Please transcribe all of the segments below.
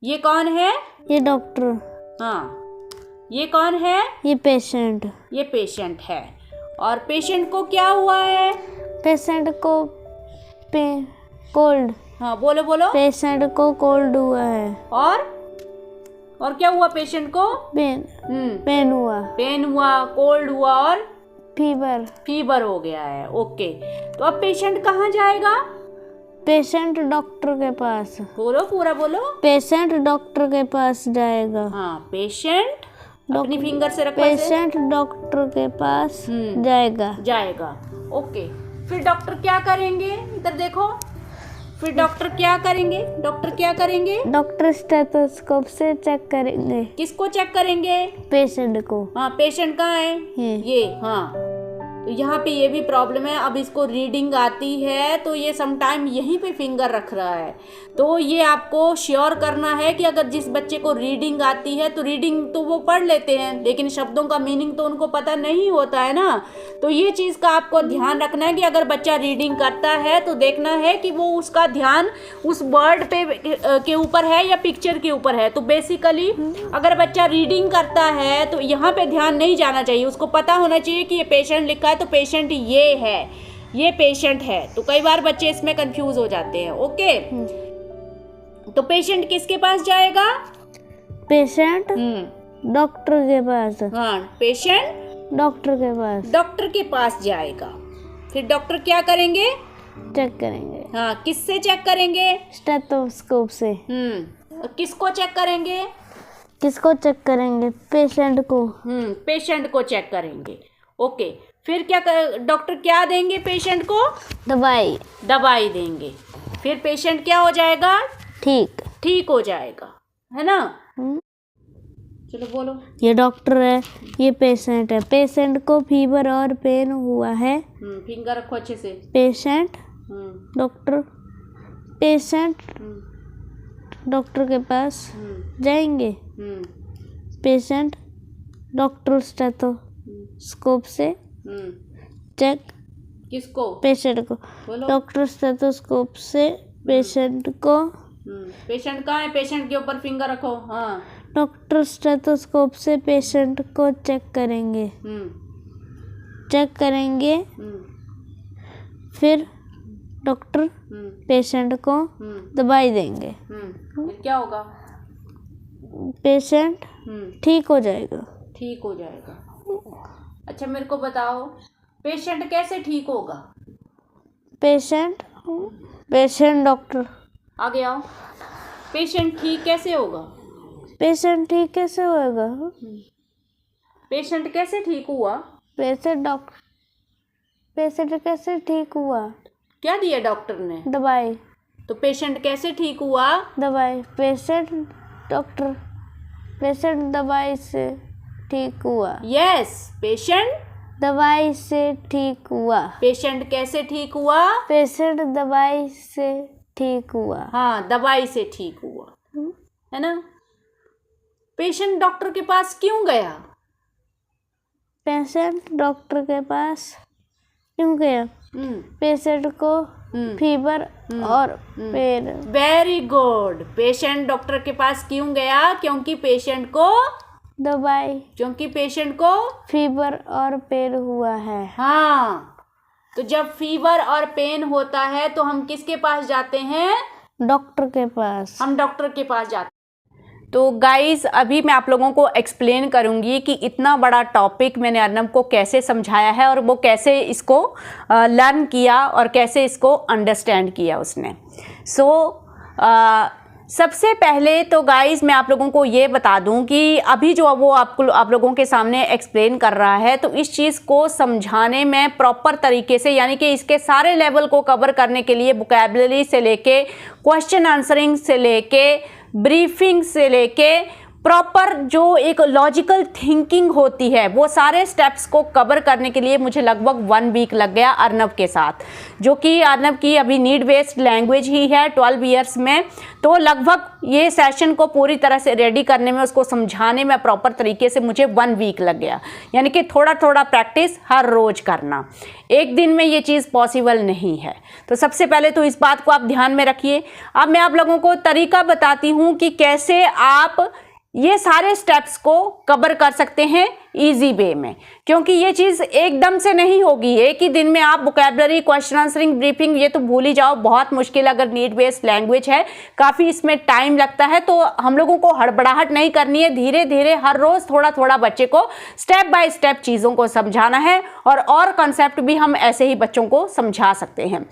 ये कौन है? ये डॉक्टर। हाँ, ये कौन है? ये पेशेंट। ये पेशेंट है। और पेशेंट को क्या हुआ है? पेशेंट को कोल्ड। हाँ, बोलो बोलो। पेशेंट को कोल्ड हुआ है। और क्या हुआ पेशेंट को? पेन हुआ। पेन हुआ, कोल्ड हुआ और फीवर हो गया है। ओके, तो अब पेशेंट कहाँ जाएगा? पेशेंट डॉक्टर के पास। बोलो, पूरा बोलो। पेशेंट डॉक्टर के पास जाएगा। हाँ, पेशेंट अपनी फिंगर से रखो। पेशेंट डॉक्टर के पास जाएगा। ओके, फिर डॉक्टर क्या करेंगे? इधर देखो। फिर डॉक्टर क्या करेंगे? डॉक्टर स्टेथोस्कोप से चेक करेंगे। किसको चेक करेंगे? पेशेंट को। हाँ, पेशेंट कहाँ है? ये हाँ। तो यहाँ पे ये भी प्रॉब्लम है। अब इसको रीडिंग आती है तो ये समटाइम यहीं पे फिंगर रख रहा है। तो ये आपको श्योर करना है कि अगर जिस बच्चे को रीडिंग आती है तो रीडिंग तो वो पढ़ लेते हैं, लेकिन शब्दों का मीनिंग तो उनको पता नहीं होता है ना। तो ये चीज़ का आपको ध्यान रखना है कि अगर बच्चा रीडिंग करता है तो देखना है कि वो उसका ध्यान उस वर्ड पे के ऊपर है या पिक्चर के ऊपर है। तो बेसिकली अगर बच्चा रीडिंग करता है तो यहाँ पे ध्यान नहीं जाना चाहिए, उसको पता होना चाहिए कि ये पेशेंट लिखा है तो पेशेंट ये है, ये पेशेंट है। तो कई बार बच्चे इसमें कंफ्यूज हो जाते हैं। ओके, तो पेशेंट किसके पास जाएगा? पेशेंट डॉक्टर के पास। हाँ, पेशेंट डॉक्टर के पास जाएगा। फिर डॉक्टर क्या करेंगे? चेक करेंगे। हाँ, किससे चेक करेंगे? स्टेथोस्कोप से। और किसको चेक करेंगे? पेशेंट को। पेशेंट को चेक करेंगे। ओके, फिर क्या डॉक्टर क्या देंगे पेशेंट को? दवाई देंगे। फिर पेशेंट क्या हो जाएगा? ठीक हो जाएगा, है ना? चलो बोलो। ये डॉक्टर है, ये पेशेंट है। पेशेंट को फीवर और पेन हुआ है। फिंगर रखो अच्छे से। पेशेंट डॉक्टर डॉक्टर के पास जाएंगे। पेशेंट डॉक्टर स्टेथोस्कोप से चेक। किसको? पेशेंट को। डॉक्टर स्टेथोस्कोप से पेशेंट को। पेशेंट कहाँ है? पेशेंट के ऊपर फिंगर रखो। हाँ, डॉक्टर स्टेथोस्कोप से पेशेंट को चेक करेंगे। फिर डॉक्टर पेशेंट को दवाई देंगे। फिर क्या होगा? पेशेंट ठीक हो जाएगा। अच्छा, मेरे को बताओ, पेशेंट कैसे ठीक होगा? Patient doctor. आगे आओ। पेशेंट ठीक कैसे होगा? पेशेंट कैसे ठीक हुआ? पेशेंट कैसे ठीक हुआ? क्या दिया डॉक्टर ने? दवाई। तो पेशेंट कैसे ठीक हुआ? दवाई। पेशेंट दवाई से ठीक हुआ। यस, पेशेंट दवाई से ठीक हुआ। पेशेंट कैसे ठीक हुआ? पेशेंट दवाई से ठीक हुआ। हाँ, दवाई से ठीक हुआ, है ना? पेशेंट डॉक्टर के पास क्यों गया? पेशेंट डॉक्टर के पास क्यों गया? पेशेंट को फीवर और pain. Very good. Patient doctor के पास क्यों गया? क्योंकि पेशेंट को फीवर और पेन हुआ है। हाँ, तो जब फीवर और पेन होता है तो हम किसके पास जाते हैं? डॉक्टर के पास। हम डॉक्टर के पास जाते हैं। तो गाइस, अभी मैं आप लोगों को एक्सप्लेन करूंगी कि इतना बड़ा टॉपिक मैंने अर्नब को कैसे समझाया है और वो कैसे इसको लर्न किया और कैसे इसको अंडरस्टैंड किया उसने। सबसे पहले तो गाइस मैं आप लोगों को ये बता दूं कि अभी जो वो आप लोगों के सामने एक्सप्लेन कर रहा है, तो इस चीज़ को समझाने में प्रॉपर तरीके से, यानी कि इसके सारे लेवल को कवर करने के लिए वोकैबुलरी से लेके क्वेश्चन आंसरिंग से लेके ब्रीफिंग से लेके प्रॉपर जो एक लॉजिकल थिंकिंग होती है, वो सारे स्टेप्स को कवर करने के लिए मुझे लगभग 1 वीक लग गया अर्नव के साथ, जो कि अर्नव की अभी नीड बेस्ड लैंग्वेज ही है 12 ईयर्स में। तो लगभग ये सेशन को पूरी तरह से रेडी करने में, उसको समझाने में प्रॉपर तरीके से मुझे 1 वीक लग गया। यानी कि थोड़ा थोड़ा प्रैक्टिस हर रोज करना, एक दिन में ये चीज़ पॉसिबल नहीं है। तो सबसे पहले तो इस बात को आप ध्यान में रखिए। अब मैं आप लोगों को तरीका बताती हूँ कि कैसे आप ये सारे स्टेप्स को कवर कर सकते हैं इजी वे में, क्योंकि ये चीज़ एकदम से नहीं होगी। एक ही दिन में आप वोकैबुलरी, क्वेश्चन आंसरिंग, ब्रीफिंग ये तो भूल ही जाओ, बहुत मुश्किल अगर नीड बेस्ड लैंग्वेज है, काफ़ी इसमें टाइम लगता है। तो हम लोगों को हड़बड़ाहट नहीं करनी है, धीरे धीरे हर रोज़ थोड़ा थोड़ा बच्चे को स्टेप बाय स्टेप चीज़ों को समझाना है, और कंसेप्ट भी हम ऐसे ही बच्चों को समझा सकते हैं।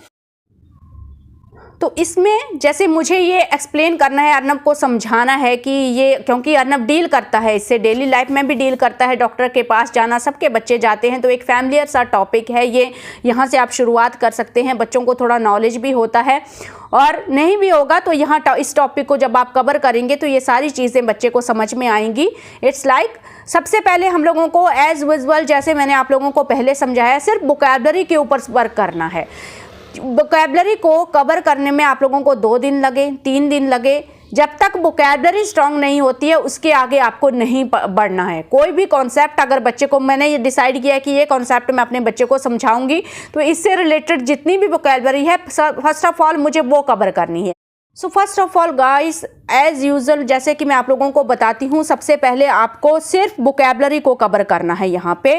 तो इसमें जैसे मुझे ये एक्सप्लेन करना है, अर्नव को समझाना है कि ये, क्योंकि अर्नव डील करता है इससे, डेली लाइफ में भी डील करता है, डॉक्टर के पास जाना, सबके बच्चे जाते हैं, तो एक फैमिलियर सा टॉपिक है ये। यहाँ से आप शुरुआत कर सकते हैं, बच्चों को थोड़ा नॉलेज भी होता है, और नहीं भी होगा तो यहाँ इस टॉपिक को जब आप कवर करेंगे तो ये सारी चीज़ें बच्चे को समझ में आएंगी। इट्स लाइक सबसे पहले हम लोगों को एज विजुअल, जैसे मैंने आप लोगों को पहले समझाया, सिर्फ वोकैबुलरी के ऊपर वर्क करना है। वोकैबुलरी को कवर करने में आप लोगों को 2 दिन लगे, 3 दिन लगे, जब तक वोकैबुलरी स्ट्रांग नहीं होती है उसके आगे आपको नहीं बढ़ना है। कोई भी कॉन्सेप्ट अगर बच्चे को, मैंने ये डिसाइड किया है कि ये कॉन्सेप्ट मैं अपने बच्चे को समझाऊंगी, तो इससे रिलेटेड जितनी भी वोकैबुलरी है फर्स्ट ऑफ ऑल मुझे वो कवर करनी है। So first of all guys, as usual जैसे कि मैं आप लोगों को बताती हूँ, सबसे पहले आपको सिर्फ वोकैबुलरी को कवर करना है यहाँ पे।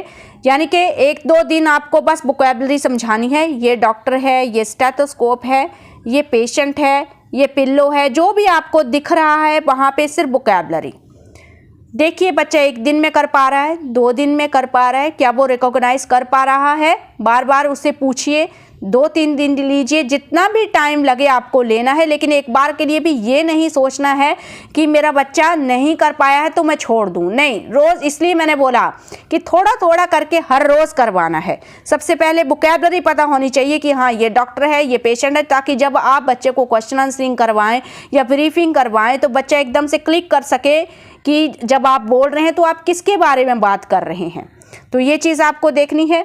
यानी कि 1-2 दिन आपको बस वोकैबुलरी समझानी है। ये डॉक्टर है, ये स्टेथोस्कोप है, ये पेशेंट है, ये पिल्लो है, जो भी आपको दिख रहा है वहाँ पे सिर्फ वोकैबुलरी। देखिए बच्चा 1 दिन में कर पा रहा है, 2 दिन में कर पा रहा है, क्या वो रिकॉग्नाइज कर पा रहा है, बार बार उससे पूछिए। 2-3 दिन लीजिए, जितना भी टाइम लगे आपको लेना है, लेकिन एक बार के लिए भी ये नहीं सोचना है कि मेरा बच्चा नहीं कर पाया है तो मैं छोड़ दूं। नहीं, रोज़, इसलिए मैंने बोला कि थोड़ा थोड़ा करके हर रोज़ करवाना है। सबसे पहले वोकैबुलरी पता होनी चाहिए कि हाँ ये डॉक्टर है, ये पेशेंट है, ताकि जब आप बच्चे को क्वेश्चन आंसरिंग करवाएं या ब्रीफिंग करवाएं तो बच्चा एकदम से क्लिक कर सके कि जब आप बोल रहे हैं तो आप किसके बारे में बात कर रहे हैं। तो ये चीज़ आपको देखनी है।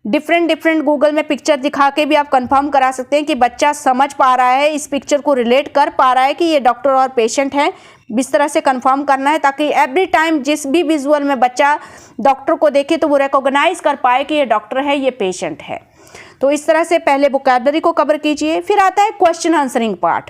डिफरेंट गूगल में पिक्चर दिखा के भी आप कंफर्म करा सकते हैं कि बच्चा समझ पा रहा है, इस पिक्चर को रिलेट कर पा रहा है कि ये डॉक्टर और पेशेंट हैं। इस तरह से कंफर्म करना है ताकि एवरी टाइम जिस भी विजुअल में बच्चा डॉक्टर को देखे तो वो रिकॉग्नाइज कर पाए कि ये डॉक्टर है, ये पेशेंट है। तो इस तरह से पहले वोकैबुलरी को कवर कीजिए। फिर आता है question answering part.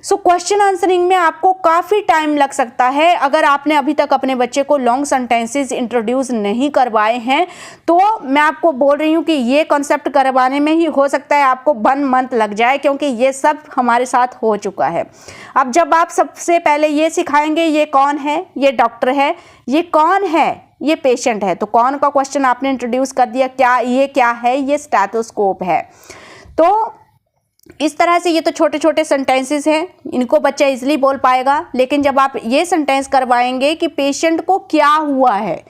So question answering में आपको काफ़ी टाइम लग सकता है। अगर आपने अभी तक अपने बच्चे को लॉन्ग सेंटेंसेस इंट्रोड्यूस नहीं करवाए हैं तो मैं आपको बोल रही हूँ कि ये कॉन्सेप्ट करवाने में ही हो सकता है आपको 1 मंथ लग जाए, क्योंकि ये सब हमारे साथ हो चुका है। अब जब आप सबसे पहले ये सिखाएंगे ये कौन है, ये डॉक्टर है, ये कौन है, ये पेशेंट है, तो कौन का क्वेश्चन आपने इंट्रोड्यूस कर दिया, क्या है, ये स्टेथोस्कोप है। तो इस तरह से ये तो छोटे छोटे सेंटेंसेस हैं, इनको बच्चा इजीली बोल पाएगा। लेकिन जब आप ये सेंटेंस करवाएंगे कि पेशेंट को क्या हुआ है,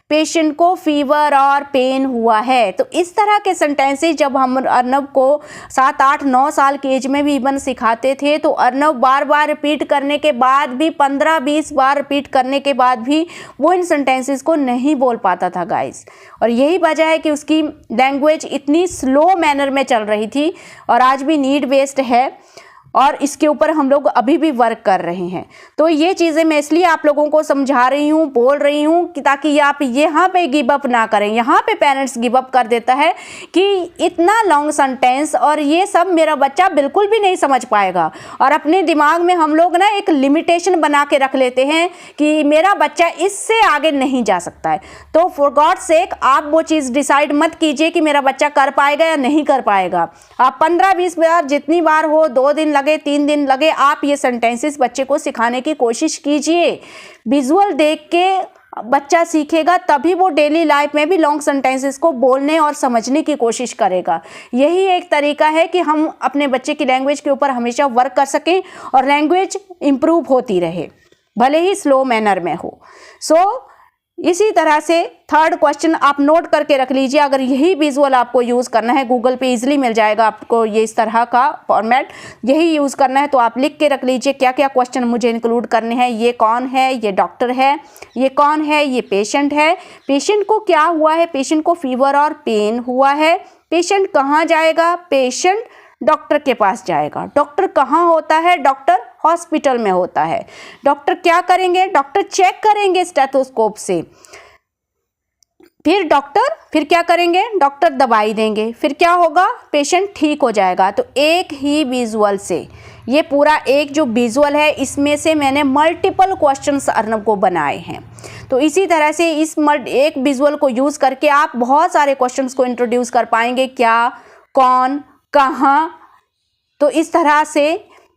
पेशेंट को फीवर और पेन हुआ है, तो इस तरह के सेंटेंसेस जब हम अर्नव को 7, 8, 9 साल की एज में भी इवन सिखाते थे तो अर्नव बार बार रिपीट करने के बाद भी, 15-20 बार रिपीट करने के बाद भी वो इन सेंटेंसेस को नहीं बोल पाता था गाइस। और यही वजह है कि उसकी लैंग्वेज इतनी स्लो मैनर में चल रही थी, और आज भी नीड बेस्ड है और इसके ऊपर हम लोग अभी भी वर्क कर रहे हैं। तो ये चीज़ें मैं इसलिए आप लोगों को समझा रही हूँ, बोल रही हूँ कि ताकि आप यहाँ पे गिव अप ना करें। यहाँ पे पेरेंट्स गिव अप कर देता है कि इतना लॉन्ग सेंटेंस और ये सब मेरा बच्चा बिल्कुल भी नहीं समझ पाएगा, और अपने दिमाग में हम लोग ना एक लिमिटेशन बना के रख लेते हैं कि मेरा बच्चा इससे आगे नहीं जा सकता है। तो फॉर गॉड सेक आप वो चीज़ डिसाइड मत कीजिए कि मेरा बच्चा कर पाएगा या नहीं कर पाएगा। आप 15-20 बार, जितनी बार हो, 2 दिन लगे, 3 दिन लगे, आप ये सेंटेंसेस बच्चे को सिखाने की कोशिश कीजिए। विजुअल देख के बच्चा सीखेगा, तभी वो डेली लाइफ में भी लॉन्ग सेंटेंसेस को बोलने और समझने की कोशिश करेगा। यही एक तरीका है कि हम अपने बच्चे की लैंग्वेज के ऊपर हमेशा वर्क कर सकें और लैंग्वेज इंप्रूव होती रहे, भले ही स्लो मैनर में हो। सो इसी तरह से थर्ड क्वेश्चन आप नोट करके रख लीजिए। अगर यही विजुअल आपको यूज़ करना है, गूगल पे इजीली मिल जाएगा आपको ये इस तरह का फॉर्मेट, यही यूज़ करना है तो आप लिख के रख लीजिए क्या क्या क्वेश्चन मुझे इंक्लूड करने हैं। ये कौन है, ये डॉक्टर है, ये कौन है, ये पेशेंट है, पेशेंट को क्या हुआ है, पेशेंट को फीवर और पेन हुआ है, पेशेंट कहाँ जाएगा, पेशेंट डॉक्टर के पास जाएगा। डॉक्टर कहाँ होता है, डॉक्टर हॉस्पिटल में होता है। डॉक्टर क्या करेंगे, डॉक्टर चेक करेंगे स्टेथोस्कोप से। फिर क्या करेंगे, डॉक्टर दवाई देंगे। फिर क्या होगा, पेशेंट ठीक हो जाएगा। तो एक ही विजुअल से, ये पूरा एक जो विजुअल है इसमें से मैंने मल्टीपल क्वेश्चंस अर्नब को बनाए हैं। तो इसी तरह से इस एक विजुअल को यूज़ करके आप बहुत सारे क्वेश्चंस को इंट्रोड्यूस कर पाएंगे। क्या, कौन, कहाँ। तो इस तरह से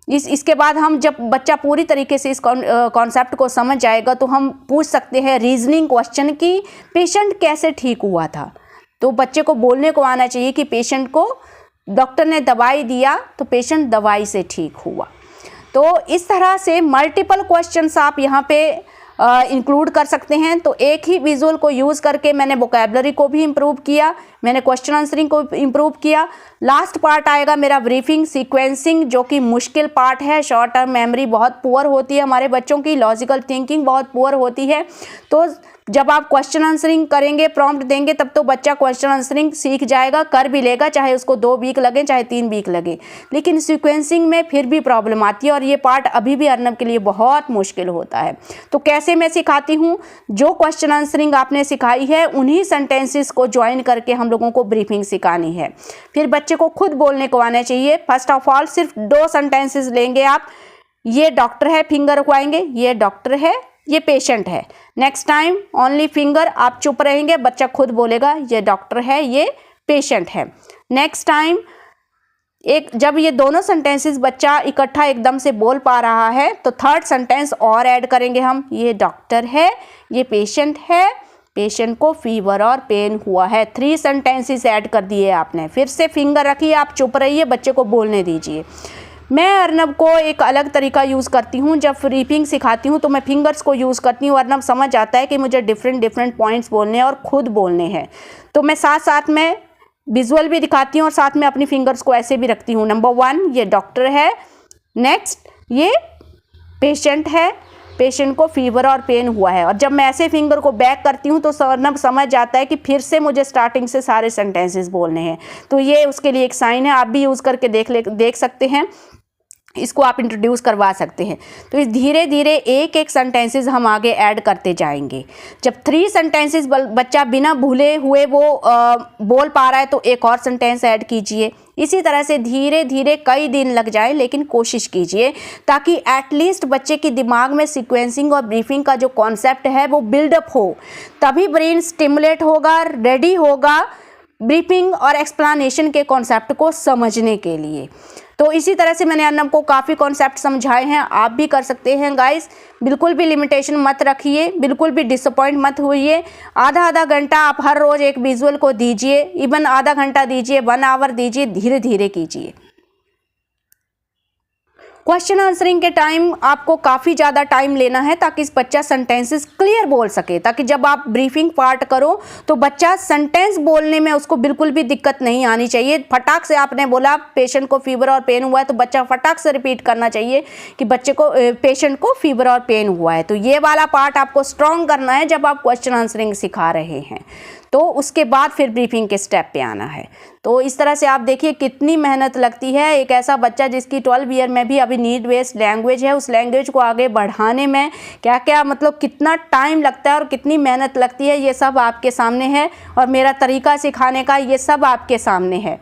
इसके बाद हम जब बच्चा पूरी तरीके से इस कॉन्सेप्ट को समझ जाएगा तो हम पूछ सकते हैं रीजनिंग क्वेश्चन कि पेशेंट कैसे ठीक हुआ था। तो बच्चे को बोलने को आना चाहिए कि पेशेंट को डॉक्टर ने दवाई दिया तो पेशेंट दवाई से ठीक हुआ। तो इस तरह से मल्टीपल क्वेश्चंस आप यहाँ पे इंक्लूड कर सकते हैं। तो एक ही विजुअल को यूज़ करके मैंने वोकैबुलरी को भी इम्प्रूव किया, मैंने क्वेश्चन आंसरिंग को इम्प्रूव किया। लास्ट पार्ट आएगा मेरा ब्रीफिंग सीक्वेंसिंग, जो कि मुश्किल पार्ट है। शॉर्ट टर्म मेमोरी बहुत पुअर होती है हमारे बच्चों की, लॉजिकल थिंकिंग बहुत पुअर होती है। तो जब आप क्वेश्चन आंसरिंग करेंगे, प्रॉम्प्ट देंगे, तब तो बच्चा क्वेश्चन आंसरिंग सीख जाएगा, कर भी लेगा, चाहे उसको 2 वीक लगे चाहे 3 वीक लगे। लेकिन सीक्वेंसिंग में फिर भी प्रॉब्लम आती है और ये पार्ट अभी भी अर्नब के लिए बहुत मुश्किल होता है। तो कैसे मैं सिखाती हूँ, जो क्वेश्चन आंसरिंग आपने सिखाई है उन्हीं सेंटेंसेस को ज्वाइन करके हम लोगों को ब्रीफिंग सिखानी है। फिर बच्चे को खुद बोलने को आना चाहिए। फर्स्ट ऑफ ऑल सिर्फ 2 सेंटेंसेस लेंगे आप। ये डॉक्टर है, फिंगर रखवाएंगे, ये डॉक्टर है, ये पेशेंट है। नेक्स्ट टाइम ओनली फिंगर, आप चुप रहेंगे, बच्चा खुद बोलेगा ये डॉक्टर है, ये पेशेंट है। नेक्स्ट टाइम जब ये दोनों सेंटेंसेस बच्चा इकट्ठा एकदम से बोल पा रहा है तो थर्ड सेंटेंस और ऐड करेंगे हम, ये डॉक्टर है, ये पेशेंट है, पेशेंट को फीवर और पेन हुआ है। 3 सेंटेंसेस ऐड कर दिए आपने। फिर से फिंगर रखिए, आप चुप रहिए, बच्चे को बोलने दीजिए। मैं अर्नब को एक अलग तरीका यूज़ करती हूँ। जब ब्रीफिंग सिखाती हूँ तो मैं फिंगर्स को यूज़ करती हूँ। अर्नब समझ जाता है कि मुझे डिफरेंट पॉइंट्स बोलने हैं और खुद बोलने हैं। तो मैं साथ साथ में विजुअल भी दिखाती हूँ और साथ में अपनी फिंगर्स को ऐसे भी रखती हूँ। नंबर 1 ये डॉक्टर है, नेक्स्ट ये पेशेंट है, पेशेंट को फीवर और पेन हुआ है। और जब मैं ऐसे फिंगर को बैक करती हूँ तो अर्नब समझ जाता है कि फिर से मुझे स्टार्टिंग से सारे सेंटेंसेस बोलने हैं। तो ये उसके लिए एक साइन है, आप भी यूज़ करके देख सकते हैं, इसको आप इंट्रोड्यूस करवा सकते हैं। तो इस धीरे धीरे एक सेंटेंसेस हम आगे ऐड करते जाएंगे। जब 3 सेंटेंसेस बच्चा बिना भूले हुए वो बोल पा रहा है तो एक और सेंटेंस ऐड कीजिए। इसी तरह से धीरे धीरे कई दिन लग जाए, लेकिन कोशिश कीजिए ताकि एटलीस्ट बच्चे के दिमाग में सीक्वेंसिंग और ब्रीफिंग का जो कॉन्सेप्ट है वो बिल्डअप हो। तभी ब्रेन स्टिमुलेट होगा, रेडी होगा ब्रीफिंग और एक्सप्लेनेशन के कॉन्सेप्ट को समझने के लिए। तो इसी तरह से मैंने अर्नब को काफ़ी कॉन्सेप्ट समझाए हैं, आप भी कर सकते हैं गाइस। बिल्कुल भी लिमिटेशन मत रखिए, बिल्कुल भी डिसअपॉइंट मत होइए। आधा घंटा आप हर रोज़ एक विजुअल को दीजिए, इवन आधा घंटा दीजिए, 1 आवर दीजिए, धीरे धीरे कीजिए। क्वेश्चन आंसरिंग के टाइम आपको काफ़ी ज़्यादा टाइम लेना है ताकि इस बच्चा सेंटेंसेस क्लियर बोल सके, ताकि जब आप ब्रीफिंग पार्ट करो तो बच्चा सेंटेंस बोलने में उसको बिल्कुल भी दिक्कत नहीं आनी चाहिए। फटाक से आपने बोला पेशेंट को फीवर और पेन हुआ है तो बच्चा फटाक से रिपीट करना चाहिए कि पेशेंट को फीवर और पेन हुआ है। तो ये वाला पार्ट आपको स्ट्रॉन्ग करना है जब आप क्वेश्चन आंसरिंग सिखा रहे हैं। तो उसके बाद फिर ब्रीफिंग के स्टेप पे आना है। तो इस तरह से आप देखिए कितनी मेहनत लगती है। एक ऐसा बच्चा जिसकी 12 ईयर में भी अभी नीड बेस्ड लैंग्वेज है, उस लैंग्वेज को आगे बढ़ाने में क्या क्या मतलब कितना टाइम लगता है और कितनी मेहनत लगती है, ये सब आपके सामने है। और मेरा तरीका सिखाने का ये सब आपके सामने है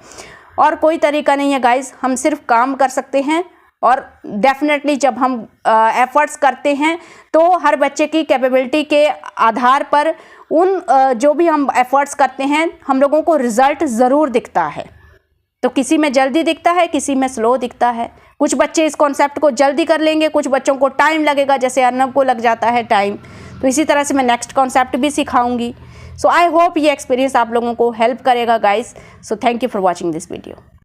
और कोई तरीका नहीं है गाइज। हम सिर्फ काम कर सकते हैं और डेफिनेटली जब हम एफर्ट्स करते हैं तो हर बच्चे की कैपेबिलिटी के आधार पर उन जो भी हम एफर्ट्स करते हैं हम लोगों को रिज़ल्ट ज़रूर दिखता है। तो किसी में जल्दी दिखता है, किसी में स्लो दिखता है। कुछ बच्चे इस कॉन्सेप्ट को जल्दी कर लेंगे, कुछ बच्चों को टाइम लगेगा, जैसे अर्नब को लग जाता है टाइम। तो इसी तरह से मैं नेक्स्ट कॉन्सेप्ट भी सिखाऊंगी। सो आई होप ये एक्सपीरियंस आप लोगों को हेल्प करेगा guys. So thank you for watching this video.